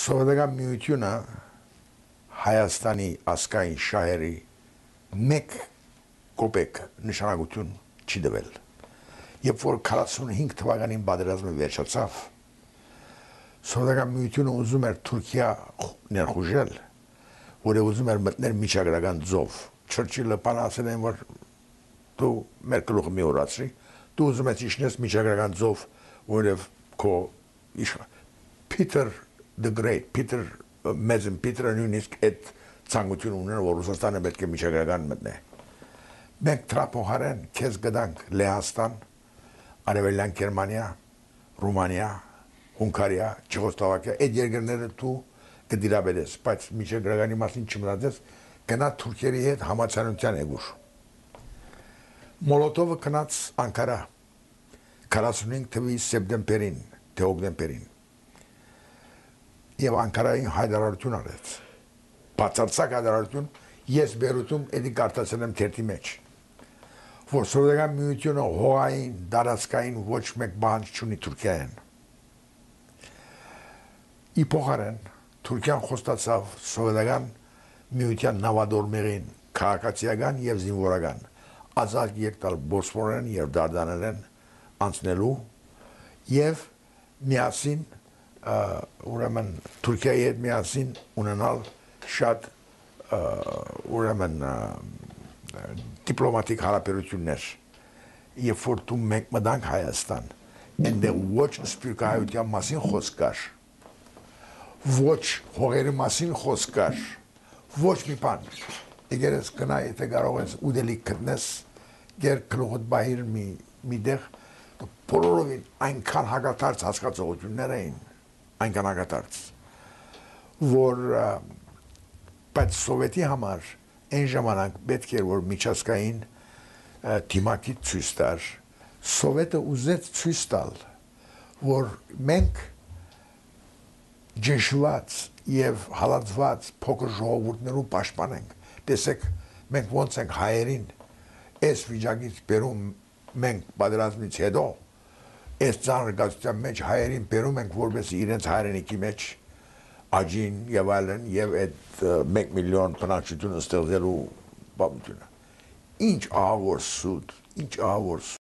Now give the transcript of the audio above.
Սովետական միությունը Հայաստանի ասկային շահերի մեկ կոպեկ նշանակություն չի տվել։ Երբ որ 45 թվականին պատերազմը վերջացավ, Սովետական միությունը ուզում էր Թուրքիա ներխուժել, որը ուզում էր մտնել միջագրական ձով։ Չրչիլը բան ասել են, որ դու մեր գլուխը մի օրացրի, դու ուզում ես իջնես միջագրական ձով, որով քո Peter the Great, Peter մեծն Peter-ը նույնիսկ այդ ցանկությունը ուներ, որ Ռուսաստանը պետք է միջագրական մտնի։ Մենք թրափոխարեն քեզ գտանք Լեհաստան, Արևելյան Գերմանիա, Ռումանիա, Հունգարիա, Չեխոսլովակիա, այդ երկրները դու կդիրաբերես, բայց միջագրականի մասին չմտածես, գնա թուրքերի հետ համացանության եգուր։ Մոլոտովը գնաց Անկարա 45 թվականի սեպտեմբերին, թե օկտեմբերին։ Եվ Անկարային հայտարարություն արեց։ Բացարձակ հայտարարություն, ես Բեյրութում էդի կարտացել եմ թերթի մեջ, որ Սովետական միությունը հողային, տարածքային ոչ մեկ բան չունի Թուրքիայեն։ Ի փոխարեն Թուրքիան խոստացավ Սովետական միության նավադորմերին քաղաքացիական եւ զինվորական ազատ երկտալ Բոսֆորեն եւ Դարդաներեն անցնելու եւ միասին ուրեմն Թուրքիայի հետ միասին ունենալ շատ ուրեմն դիպլոմատիկ հարաբերություններ, երբ որ դու մենք մտանք Հայաստան, այնտեղ ոչ սպիրկահայության մասին խոսք կար, ոչ հողերի մասին խոսք կար, ոչ մի բան։ Եկերես գնա, եթե կարող ես ուտելիք գտնես, գեր գլուխդ բահիր մի տեղ, բոլորովին այնքան հակադարձ հասկացողություններ էին, այնքան հակադարձ, որ բայց Սովետի համար այն ժամանակ պետք էր, որ միջազգային դիմակի ցույց տար։ Սովետը ուզեց ցույց տալ, որ մենք ջնջված եւ հալածված փոքր ժողովուրդներու պաշտպան ենք։ Տեսեք, մենք ոնց ենք հայերին այս վիճակից բերում մենք պատերազմից հետո այս ցանկացության մեջ հայերին բերում ենք որպես իրենց հայրենիքի մեջ աջին եւ այլն եւ այդ 1 միլիոն բնակչություն ստեղծելու բամությունը։ Ինչ ահավոր սուտ, ինչ ահավոր